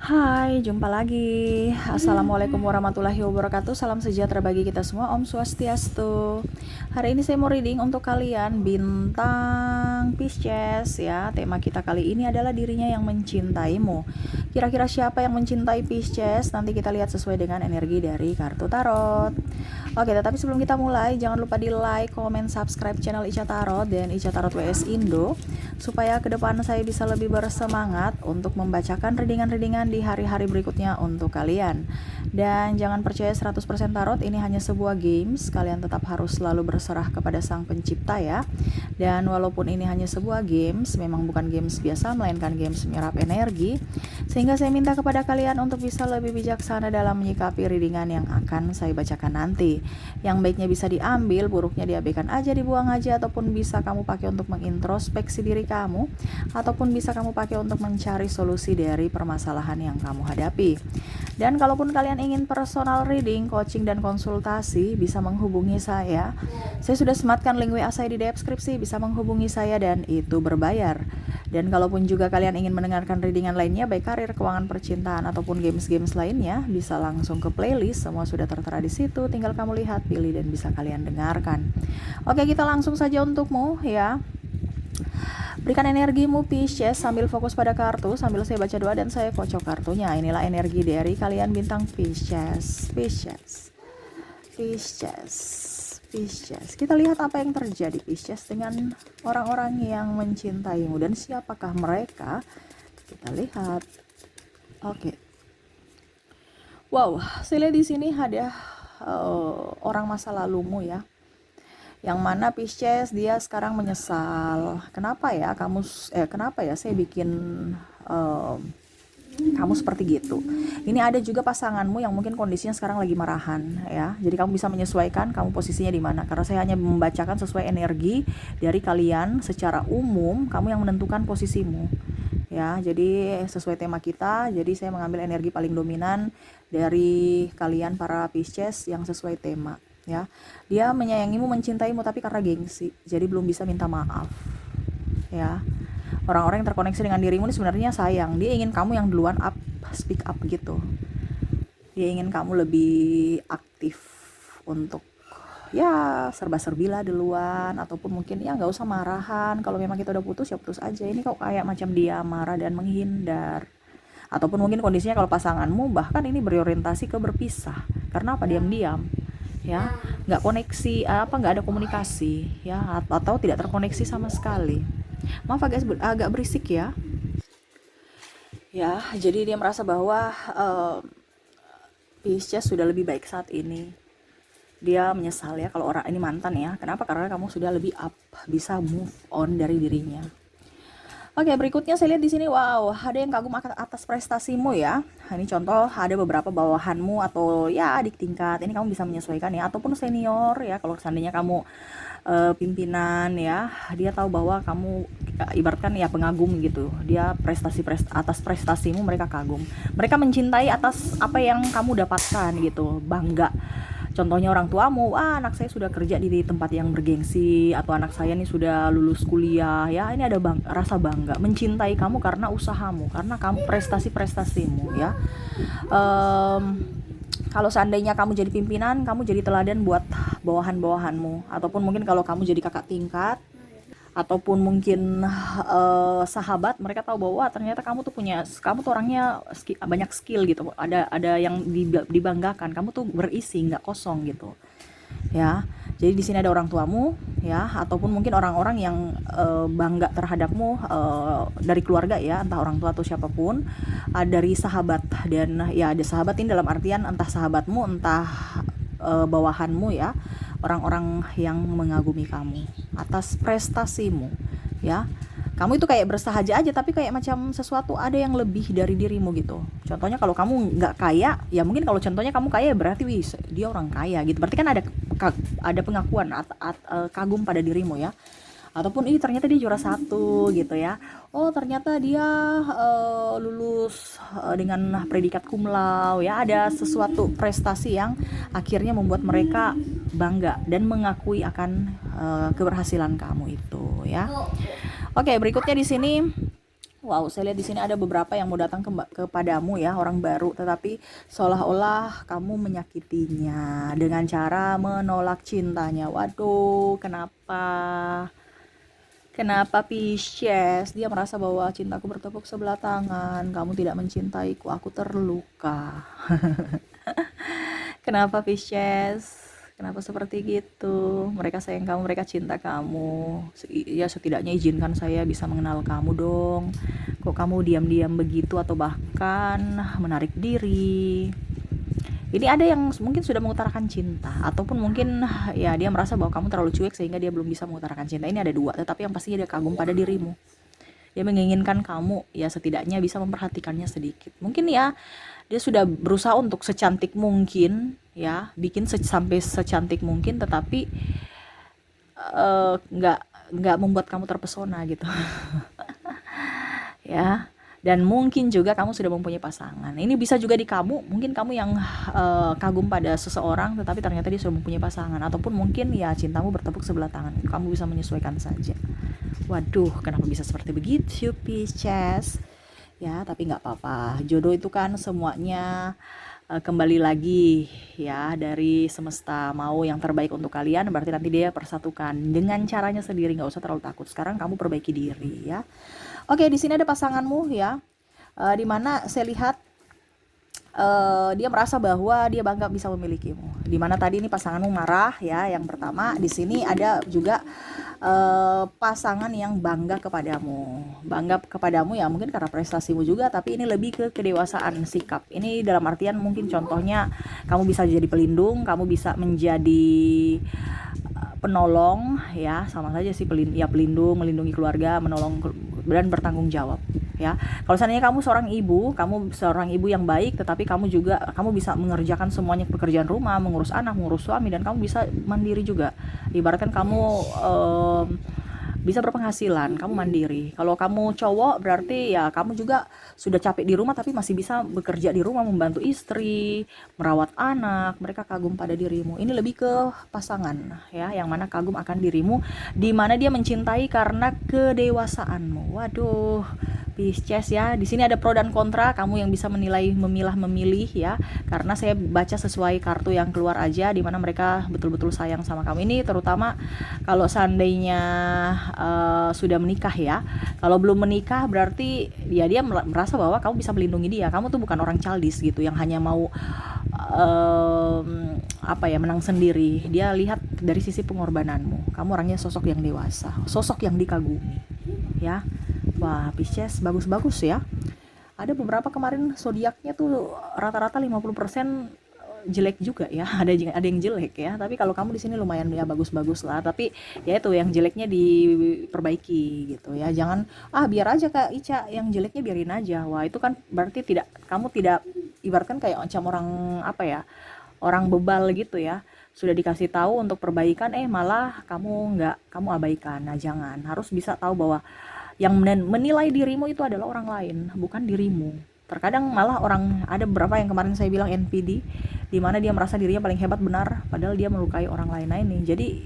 Hai, jumpa lagi. Assalamualaikum warahmatullahi wabarakatuh. Salam sejahtera bagi kita semua. Om Swastiastu. Hari ini saya mau reading untuk kalian bintang Pisces ya. Tema kita kali ini adalah dirinya yang mencintaimu. Kira-kira siapa yang mencintai Pisces? Nanti kita lihat sesuai dengan energi dari kartu tarot. Oke, tetapi sebelum kita mulai, jangan lupa di like, comment, subscribe channel Ica Tarot dan Ica Tarot WS Indo, supaya ke depan saya bisa lebih bersemangat untuk membacakan readingan-readingan di hari-hari berikutnya untuk kalian. Dan jangan percaya 100% tarot, ini hanya sebuah games, kalian tetap harus selalu berserah kepada sang pencipta ya. Dan walaupun ini hanya sebuah games, memang bukan games biasa, melainkan games menyerap energi, sehingga saya minta kepada kalian untuk bisa lebih bijaksana dalam menyikapi readingan yang akan saya bacakan nanti. Yang baiknya bisa diambil, buruknya diabaikan aja, dibuang aja, ataupun bisa kamu pakai untuk mengintrospeksi diri kamu, ataupun bisa kamu pakai untuk mencari solusi dari permasalahan yang kamu hadapi. Dan kalaupun kalian ingin personal reading, coaching, dan konsultasi, bisa menghubungi saya. Saya sudah sematkan link WA saya di deskripsi, bisa menghubungi saya dan itu berbayar. Dan kalaupun juga kalian ingin mendengarkan readingan lainnya, baik karir, keuangan, percintaan, ataupun games-games lainnya, bisa langsung ke playlist, semua sudah tertera di situ, tinggal kamu lihat, pilih, dan bisa kalian dengarkan. Oke, kita langsung saja untukmu ya. Berikan energimu Pisces sambil fokus pada kartu, sambil saya baca doa dan saya kocok kartunya. Inilah energi dari kalian bintang Pisces. Pisces. Kita lihat apa yang terjadi Pisces dengan orang-orang yang mencintaimu dan siapakah mereka. Kita lihat. Oke. Wow, saya lihat di sini ada orang masa lalumu ya. Yang mana Pisces dia sekarang menyesal. Kenapa ya saya bikin kamu seperti gitu. Ini ada juga pasanganmu yang mungkin kondisinya sekarang lagi marahan ya. Jadi kamu bisa menyesuaikan kamu posisinya di mana. Karena saya hanya membacakan sesuai energi dari kalian secara umum, kamu yang menentukan posisimu. Ya, jadi sesuai tema kita, jadi saya mengambil energi paling dominan dari kalian para Pisces yang sesuai tema ya. Dia menyayangimu, mencintaimu tapi karena gengsi. Jadi belum bisa minta maaf. Ya. Orang-orang yang terkoneksi dengan dirimu ini sebenarnya sayang. Dia ingin kamu yang duluan speak up gitu. Dia ingin kamu lebih aktif untuk ya serba-serbilah duluan, ataupun mungkin ya nggak usah marahan. Kalau memang kita udah putus ya putus aja. Ini kok kayak macam dia marah dan menghindar. Ataupun mungkin kondisinya kalau pasanganmu bahkan ini berorientasi ke berpisah. Karena apa? Diam-diam ya, nggak koneksi, nggak ada komunikasi ya, atau tidak terkoneksi sama sekali. Maaf agak berisik ya. Ya, jadi dia merasa bahwa Pisces sudah lebih baik saat ini. Dia menyesal ya kalau orang ini mantan ya. Kenapa? Karena kamu sudah lebih up, bisa move on dari dirinya. Oke, berikutnya saya lihat di sini, wow, ada yang kagum atas prestasimu ya. Ini contoh ada beberapa bawahanmu atau ya adik tingkat. Ini kamu bisa menyesuaikan ya, ataupun senior ya. Kalau seandainya kamu pimpinan ya, dia tahu bahwa kamu ibaratkan ya pengagum gitu. Dia atas prestasimu mereka kagum. Mereka mencintai atas apa yang kamu dapatkan gitu, bangga. Contohnya orang tuamu, anak saya sudah kerja di tempat yang bergengsi, atau anak saya nih sudah lulus kuliah ya. Ini ada rasa bangga, mencintai kamu karena usahamu, karena kamu prestasimu ya. Kalau seandainya kamu jadi pimpinan, kamu jadi teladan buat bawahan-bawahanmu, ataupun mungkin kalau kamu jadi kakak tingkat, ataupun mungkin sahabat, mereka tahu bahwa ternyata kamu tuh orangnya banyak skill gitu, ada yang dibanggakan, kamu tuh berisi nggak kosong gitu ya. Jadi di sini ada orang tuamu ya, ataupun mungkin orang-orang yang bangga terhadapmu dari keluarga ya, entah orang tua atau siapapun, dari sahabat. Dan ya ada sahabat ini dalam artian entah sahabatmu, entah bawahanmu ya, orang-orang yang mengagumi kamu atas prestasimu ya. Kamu itu kayak bersahaja aja, tapi kayak macam sesuatu ada yang lebih dari dirimu gitu. Contohnya kalau kamu nggak kaya ya, mungkin kalau contohnya kamu kaya berarti dia orang kaya gitu, berarti kan ada pengakuan kagum pada dirimu ya. Ataupun ini ternyata dia juara satu gitu ya. Oh ternyata dia lulus dengan predikat cum laude ya. Ada sesuatu prestasi yang akhirnya membuat mereka bangga dan mengakui akan keberhasilan kamu itu ya. Oke, berikutnya di sini Wow, saya lihat di sini ada beberapa yang mau datang kepadamu ya, orang baru, tetapi seolah-olah kamu menyakitinya dengan cara menolak cintanya. Waduh, kenapa? Kenapa Pisces? Dia merasa bahwa cintaku bertepuk sebelah tangan, kamu tidak mencintaiku, aku terluka. Kenapa Pisces? Kenapa seperti gitu? Mereka sayang kamu, mereka cinta kamu. Ya setidaknya izinkan saya bisa mengenal kamu dong. Kok kamu diam-diam begitu atau bahkan menarik diri? Ini ada yang mungkin sudah mengutarakan cinta, ataupun mungkin ya dia merasa bahwa kamu terlalu cuek sehingga dia belum bisa mengutarakan cinta. Ini ada dua, tetapi yang pastinya dia kagum pada dirimu. Dia menginginkan kamu ya setidaknya bisa memperhatikannya sedikit. Mungkin ya dia sudah berusaha untuk secantik mungkin ya, bikin sampai secantik mungkin, tetapi nggak membuat kamu terpesona gitu. Ya, dan mungkin juga kamu sudah mempunyai pasangan. Ini bisa juga di kamu, mungkin kamu yang kagum pada seseorang tetapi ternyata dia sudah mempunyai pasangan, ataupun mungkin ya cintamu bertepuk sebelah tangan, kamu bisa menyesuaikan saja. Waduh, kenapa bisa seperti begitu Pisces? Ya, tapi nggak apa-apa, jodoh itu kan semuanya kembali lagi ya dari semesta, mau yang terbaik untuk kalian, berarti nanti dia persatukan dengan caranya sendiri, nggak usah terlalu takut. Sekarang kamu perbaiki diri ya. Oke, di sini ada pasanganmu ya, dimana saya lihat dia merasa bahwa dia bangga bisa memilikimu. Dimana tadi ini pasanganmu marah ya, yang pertama. Di sini ada juga pasangan yang bangga kepadamu ya, mungkin karena prestasimu juga, tapi ini lebih ke kedewasaan sikap. Ini dalam artian mungkin contohnya kamu bisa jadi pelindung, kamu bisa menjadi penolong ya, sama saja sih, pelindung, melindungi keluarga, menolong dan bertanggung jawab ya. Kalau seandainya kamu seorang ibu yang baik, tetapi kamu bisa mengerjakan semuanya, pekerjaan rumah, mengurus anak, mengurus suami, dan kamu bisa mandiri juga. Ibaratkan kamu bisa berpenghasilan, kamu mandiri. Kalau kamu cowok berarti ya kamu juga sudah capek di rumah tapi masih bisa bekerja di rumah, membantu istri, merawat anak. Mereka kagum pada dirimu. Ini lebih ke pasangan ya, yang mana kagum akan dirimu, di mana dia mencintai karena kedewasaanmu. Waduh, Pisces ya. Di sini ada pro dan kontra, kamu yang bisa memilih ya. Karena saya baca sesuai kartu yang keluar aja, di mana mereka betul-betul sayang sama kamu. Ini terutama kalau seandainya sudah menikah ya. Kalau belum menikah berarti ya dia merasa bahwa kamu bisa melindungi dia. Kamu tuh bukan orang childish gitu yang hanya mau menang sendiri. Dia lihat dari sisi pengorbananmu. Kamu orangnya sosok yang dewasa, sosok yang dikagumi ya. Wah, Pisces bagus-bagus ya. Ada beberapa kemarin zodiaknya tuh rata-rata 50% jelek juga ya. Ada yang jelek ya, tapi kalau kamu di sini lumayan ya, bagus-bagus lah. Tapi ya itu, yang jeleknya diperbaiki gitu ya. Jangan biar aja Kak Ica, yang jeleknya biarin aja. Wah, itu kan berarti kamu tidak, ibaratkan kayak macam orang orang bebal gitu ya. Sudah dikasih tahu untuk perbaikan, malah kamu abaikan. Nah, jangan, harus bisa tahu bahwa yang menilai dirimu itu adalah orang lain, bukan dirimu. Terkadang malah ada beberapa yang kemarin saya bilang NPD, di mana dia merasa dirinya paling hebat, benar, padahal dia melukai orang lain. Nah ini, jadi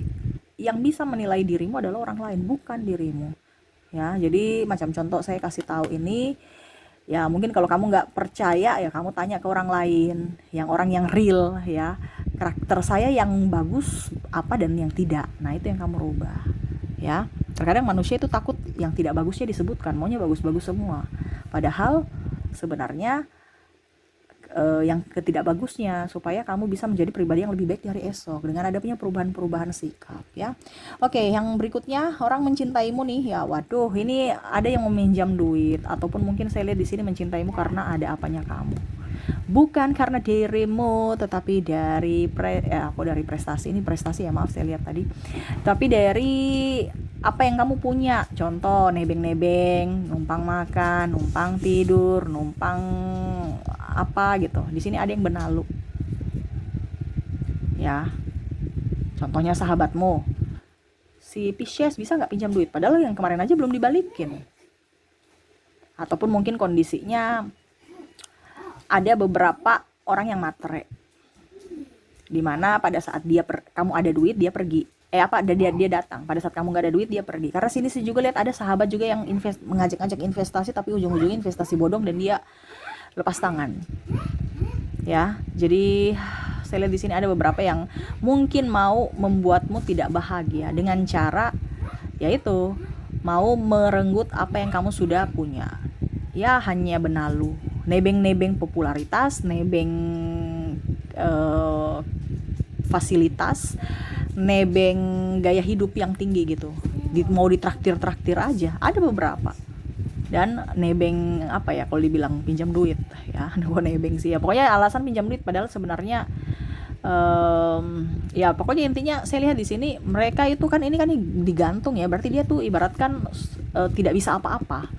yang bisa menilai dirimu adalah orang lain, bukan dirimu. Ya, jadi macam contoh saya kasih tahu ini, ya mungkin kalau kamu nggak percaya ya kamu tanya ke orang lain, orang yang real ya, karakter saya yang bagus apa dan yang tidak. Nah itu yang kamu rubah ya. Terkadang manusia itu takut yang tidak bagusnya disebutkan, maunya bagus-bagus semua. Padahal sebenarnya yang ketidakbagusnya, supaya kamu bisa menjadi pribadi yang lebih baik dari esok dengan adanya perubahan-perubahan sikap ya. Oke, yang berikutnya, orang mencintaimu nih ya. Waduh, ini ada yang meminjam duit, ataupun mungkin saya lihat di sini mencintaimu karena ada apanya kamu. Bukan karena dirimu, tetapi dari prestasi. Ini prestasi ya, maaf saya lihat tadi. Tapi dari apa yang kamu punya. Contoh, nebeng-nebeng, numpang makan, numpang tidur, numpang apa gitu. Di sini ada yang benalu. Ya. Contohnya sahabatmu. Si Pisces bisa nggak pinjam duit, padahal yang kemarin aja belum dibalikin. Ataupun mungkin kondisinya ada beberapa orang yang matre, dimana pada saat kamu ada duit, dia pergi dia datang pada saat kamu nggak ada duit, dia pergi. Karena sini sih juga lihat ada sahabat juga yang mengajak-ngajak investasi, tapi ujung-ujungnya investasi bodong dan dia lepas tangan. Ya, jadi saya lihat di sini ada beberapa yang mungkin mau membuatmu tidak bahagia dengan cara yaitu mau merenggut apa yang kamu sudah punya. Ya, hanya benalu, nebeng-nebeng popularitas, nebeng eh, fasilitas, nebeng gaya hidup yang tinggi gitu. Mau ditraktir-traktir aja, ada beberapa. Dan nebeng apa ya, kalau dibilang pinjam duit ya, nebeng sih ya, pokoknya alasan pinjam duit padahal sebenarnya ya pokoknya intinya saya lihat di sini mereka itu kan, ini kan digantung ya, berarti dia tuh ibaratkan tidak bisa apa-apa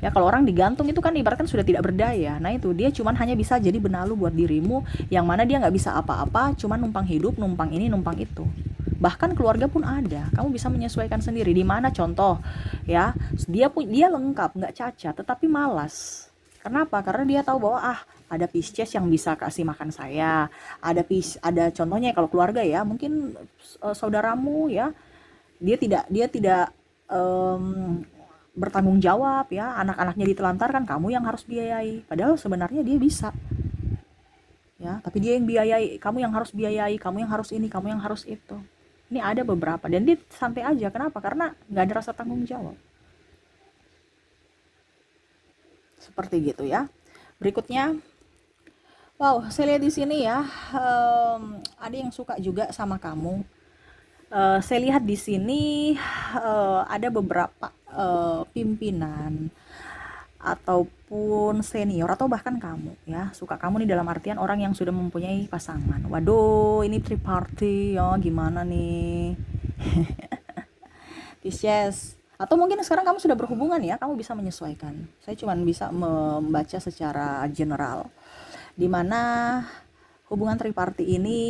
ya. Kalau orang digantung itu kan ibaratkan sudah tidak berdaya. Nah itu dia cuman hanya bisa jadi benalu buat dirimu, yang mana dia nggak bisa apa-apa, cuman numpang hidup, numpang ini numpang itu. Bahkan keluarga pun ada, kamu bisa menyesuaikan sendiri. Di mana contoh ya, dia lengkap nggak cacat tetapi malas. Kenapa? Karena dia tahu bahwa ada Pisces yang bisa kasih makan saya. Ada contohnya kalau keluarga ya, mungkin saudaramu ya, dia tidak bertanggung jawab ya, anak-anaknya ditelantarkan, kamu yang harus biayai. Padahal sebenarnya dia bisa ya, tapi dia yang biayai, kamu yang harus biayai, kamu yang harus ini, kamu yang harus itu. Ini ada beberapa dan dia santai aja. Kenapa? Karena nggak ada rasa tanggung jawab. Seperti gitu ya. Berikutnya, wow, saya lihat di sini ya, ada yang suka juga sama kamu. Saya lihat di sini ada beberapa pimpinan ataupun senior atau bahkan kamu ya, suka kamu nih dalam artian orang yang sudah mempunyai pasangan. Waduh, ini triparty ya, gimana nih? Pisces. Atau mungkin sekarang kamu sudah berhubungan ya, kamu bisa menyesuaikan. Saya cuma bisa membaca secara general, dimana hubungan triparty ini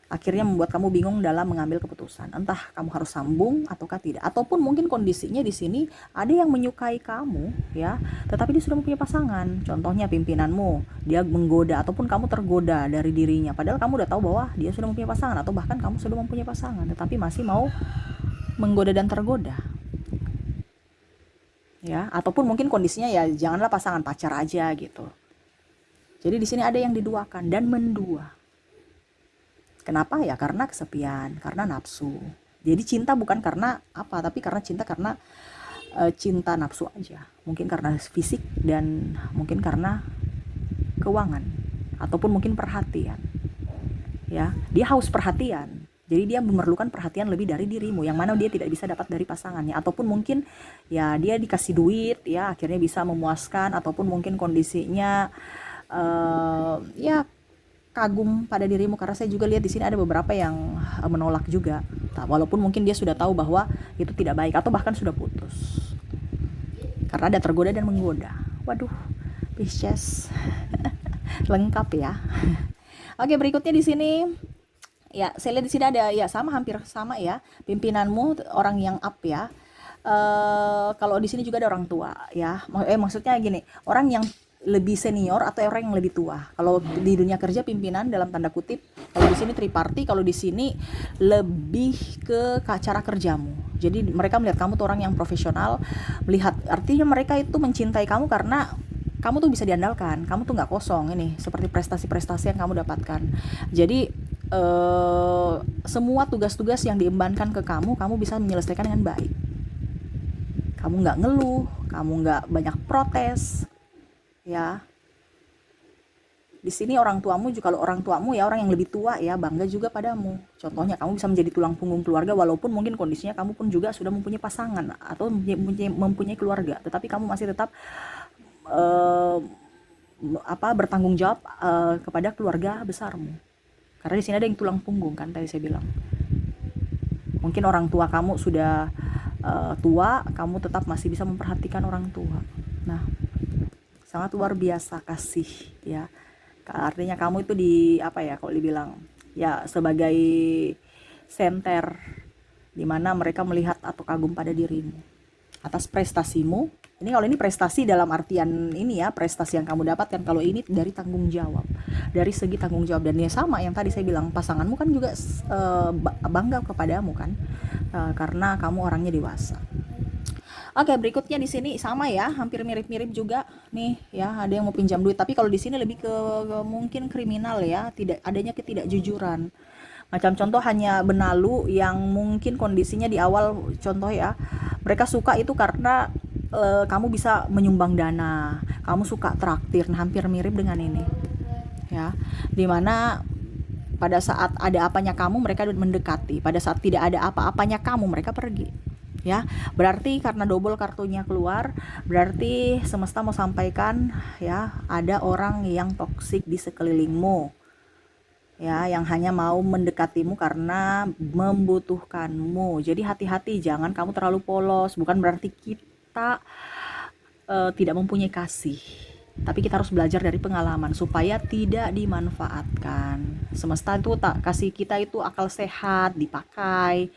akhirnya membuat kamu bingung dalam mengambil keputusan. Entah kamu harus sambung ataukah tidak. Ataupun mungkin kondisinya di sini ada yang menyukai kamu ya, tetapi dia sudah mempunyai pasangan. Contohnya pimpinanmu, dia menggoda ataupun kamu tergoda dari dirinya. Padahal kamu udah tahu bahwa dia sudah mempunyai pasangan, atau bahkan kamu sudah mempunyai pasangan, tetapi masih mau menggoda dan tergoda. Ya, ataupun mungkin kondisinya ya janganlah pasangan, pacar aja gitu. Jadi di sini ada yang diduakan dan mendua. Kenapa ya? Karena kesepian, karena nafsu. Jadi cinta bukan karena apa, tapi karena cinta nafsu aja. Mungkin karena fisik dan mungkin karena keuangan ataupun mungkin perhatian. Ya, dia haus perhatian. Jadi dia memerlukan perhatian lebih dari dirimu, yang mana dia tidak bisa dapat dari pasangannya. Ataupun mungkin ya dia dikasih duit ya, akhirnya bisa memuaskan. Ataupun mungkin kondisinya ya kagum pada dirimu. Karena saya juga lihat di sini ada beberapa yang menolak juga, walaupun mungkin dia sudah tahu bahwa itu tidak baik atau bahkan sudah putus karena ada tergoda dan menggoda. Waduh, Pisces lengkap ya. Oke, berikutnya di sini ya, saya lihat di sini ada ya hampir sama ya, pimpinanmu orang yang up ya. Kalau di sini juga ada orang tua ya. Maksudnya gini, orang yang lebih senior atau orang yang lebih tua. Kalau di dunia kerja pimpinan dalam tanda kutip, kalau di sini triparty, kalau di sini lebih ke cara kerjamu. Jadi mereka melihat kamu tuh orang yang profesional, melihat artinya mereka itu mencintai kamu karena kamu tuh bisa diandalkan, kamu tuh nggak kosong ini, seperti prestasi-prestasi yang kamu dapatkan. Jadi semua tugas-tugas yang diembankan ke kamu bisa menyelesaikan dengan baik. Kamu nggak ngeluh, kamu nggak banyak protes. Ya, di sini orang tuamu juga, kalau orang tuamu ya orang yang lebih tua ya, bangga juga padamu. Contohnya kamu bisa menjadi tulang punggung keluarga, walaupun mungkin kondisinya kamu pun juga sudah mempunyai pasangan atau mempunyai keluarga, tetapi kamu masih tetap bertanggung jawab kepada keluarga besarmu. Karena di sini ada yang tulang punggung kan, tadi saya bilang. Mungkin orang tua kamu sudah tua, kamu tetap masih bisa memperhatikan orang tua. Nah, sangat luar biasa kasih ya. Artinya kamu itu kalau dibilang ya sebagai senter, dimana mereka melihat atau kagum pada dirimu atas prestasimu Ini kalau ini prestasi dalam artian ini ya, prestasi yang kamu dapatkan. Kalau ini dari tanggung jawab, dari segi tanggung jawab. Dan ya sama yang tadi saya bilang, pasanganmu kan juga bangga kepadamu kan, karena kamu orangnya dewasa. Oke, berikutnya di sini sama ya, hampir mirip-mirip juga nih ya. Ada yang mau pinjam duit, tapi kalau di sini lebih ke mungkin kriminal ya, tidak adanya ketidakjujuran. Macam contoh hanya benalu yang mungkin kondisinya di awal, contoh ya, mereka suka itu karena kamu bisa menyumbang dana, kamu suka traktir. Nah, hampir mirip dengan ini ya, dimana pada saat ada apanya kamu, mereka mendekati, pada saat tidak ada apa-apanya kamu, mereka pergi ya. Berarti karena double kartunya keluar, berarti semesta mau sampaikan ya, ada orang yang toksik di sekelilingmu ya, yang hanya mau mendekatimu karena membutuhkanmu. Jadi hati-hati, jangan kamu terlalu polos. Bukan berarti kita tidak mempunyai kasih, tapi kita harus belajar dari pengalaman supaya tidak dimanfaatkan. Semesta itu tak kasih kita itu akal sehat dipakai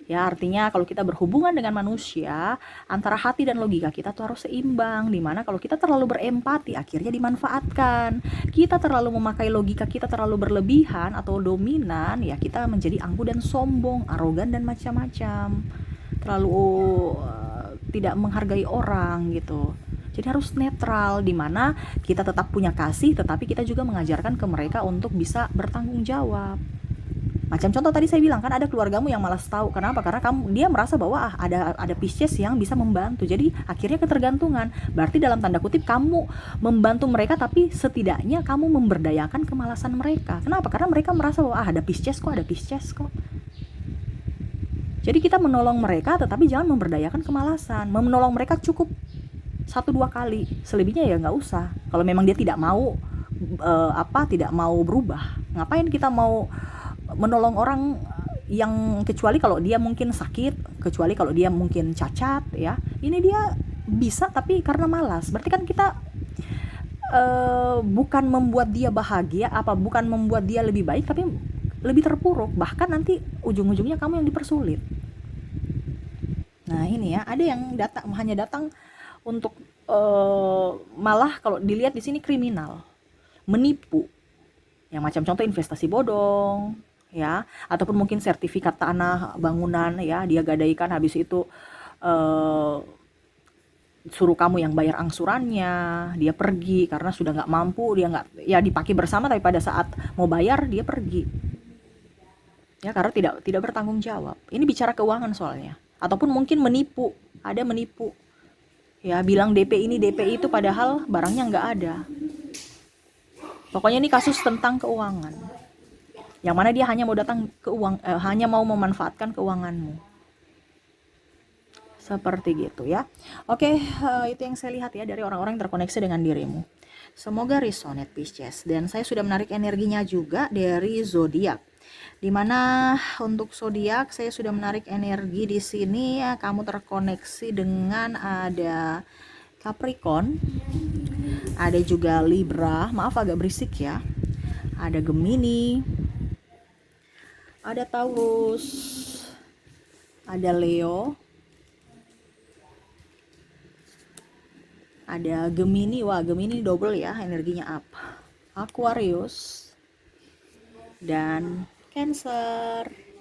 ya. Artinya kalau kita berhubungan dengan manusia, antara hati dan logika kita tuh harus seimbang. Dimana kalau kita terlalu berempati, akhirnya dimanfaatkan. Kita terlalu memakai logika, kita terlalu berlebihan atau dominan, ya kita menjadi angkuh dan sombong, arogan dan macam-macam. Terlalu tidak menghargai orang gitu. Jadi harus netral, dimana kita tetap punya kasih, tetapi kita juga mengajarkan ke mereka untuk bisa bertanggung jawab. Macam contoh tadi saya bilang kan, ada keluargamu yang malas tahu. Kenapa? Karena dia merasa bahwa ada Pisces yang bisa membantu. Jadi akhirnya ketergantungan. Berarti dalam tanda kutip kamu membantu mereka, tapi setidaknya kamu memberdayakan kemalasan mereka. Kenapa? Karena mereka merasa bahwa ada Pisces kok. Jadi kita menolong mereka, tetapi jangan memberdayakan kemalasan. Menolong mereka cukup 1-2 kali, selebihnya ya nggak usah. Kalau memang dia tidak mau tidak mau berubah, ngapain kita mau menolong orang yang, kecuali kalau dia mungkin sakit, kecuali kalau dia mungkin cacat ya. Ini dia bisa tapi karena malas. Berarti kan kita bukan membuat dia bahagia, bukan membuat dia lebih baik, tapi lebih terpuruk. Bahkan nanti ujung-ujungnya kamu yang dipersulit. Nah ini ya, ada yang hanya datang untuk malah kalau dilihat di sini kriminal, menipu. Yang macam contoh investasi bodong ya, ataupun mungkin sertifikat tanah bangunan ya, dia gadaikan, habis itu suruh kamu yang bayar angsurannya, dia pergi karena sudah nggak mampu, dia nggak, ya dipakai bersama, tapi pada saat mau bayar dia pergi ya, karena tidak bertanggung jawab. Ini bicara keuangan soalnya. Ataupun mungkin menipu, ada menipu ya, bilang DP ini DP itu, padahal barangnya nggak ada. Pokoknya ini kasus tentang keuangan, yang mana dia hanya mau datang hanya mau memanfaatkan keuanganmu, seperti gitu ya. Oke, itu yang saya lihat ya dari orang-orang yang terkoneksi dengan dirimu. Semoga resonate Pisces. Dan saya sudah menarik energinya juga dari zodiak, dimana untuk zodiak saya sudah menarik energi di sini ya. Kamu terkoneksi dengan ada Capricorn, ada juga Libra, maaf agak berisik ya, ada Gemini, ada Taurus, ada Leo, ada Gemini. Wah, Gemini double ya, energinya up, Aquarius, dan Cancer.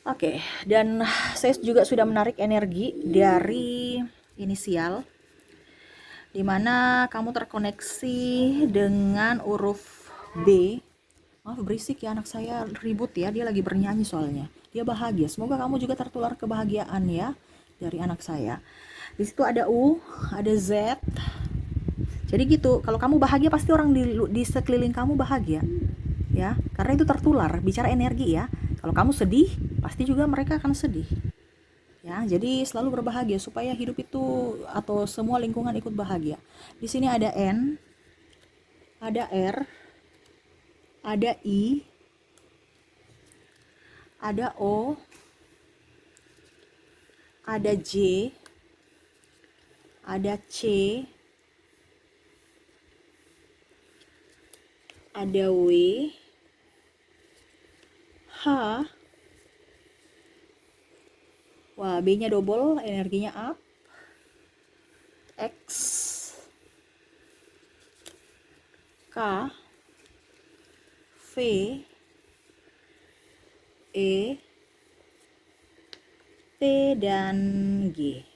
Oke, dan saya juga sudah menarik energi dari inisial, dimana kamu terkoneksi dengan huruf B. Maaf berisik ya, anak saya ribut ya, dia lagi bernyanyi soalnya, dia bahagia. Semoga kamu juga tertular kebahagiaan ya dari anak saya. Di situ ada U, ada Z. Jadi gitu, kalau kamu bahagia pasti orang di sekeliling kamu bahagia ya, karena itu tertular, bicara energi ya. Kalau kamu sedih, pasti juga mereka akan sedih ya. Jadi selalu berbahagia supaya hidup itu atau semua lingkungan ikut bahagia. Di sini ada N, ada R, ada I, ada O, ada J, ada C, ada W, H. Wah, B-nya double, energinya up. X K V E T dan G.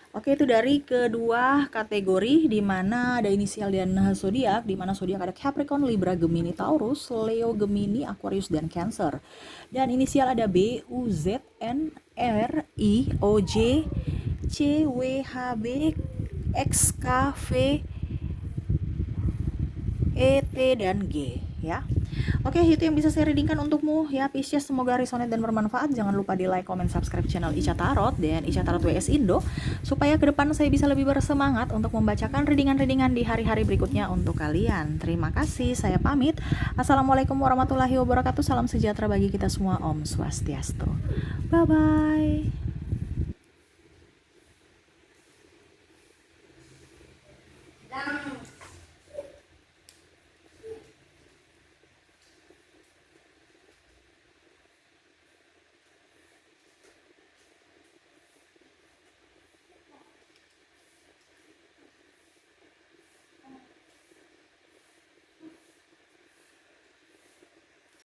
Oke, itu dari kedua kategori di mana ada inisial dan zodiak, di mana zodiak ada Capricorn, Libra, Gemini, Taurus, Leo, Gemini, Aquarius dan Cancer. Dan inisial ada B, U, Z, N, R, I, O, J, C, W, H, B, X, K, V, E, T dan G ya. Oke, itu yang bisa saya readingkan untukmu ya Pisces, semoga resonate dan bermanfaat. Jangan lupa di like, comment, subscribe channel Ica Tarot dan Ica Tarot WS Indo supaya ke depan saya bisa lebih bersemangat untuk membacakan readingan-readingan di hari-hari berikutnya untuk kalian. Terima kasih, saya pamit. Assalamualaikum warahmatullahi wabarakatuh. Salam sejahtera bagi kita semua. Om Swastiastu. Bye bye.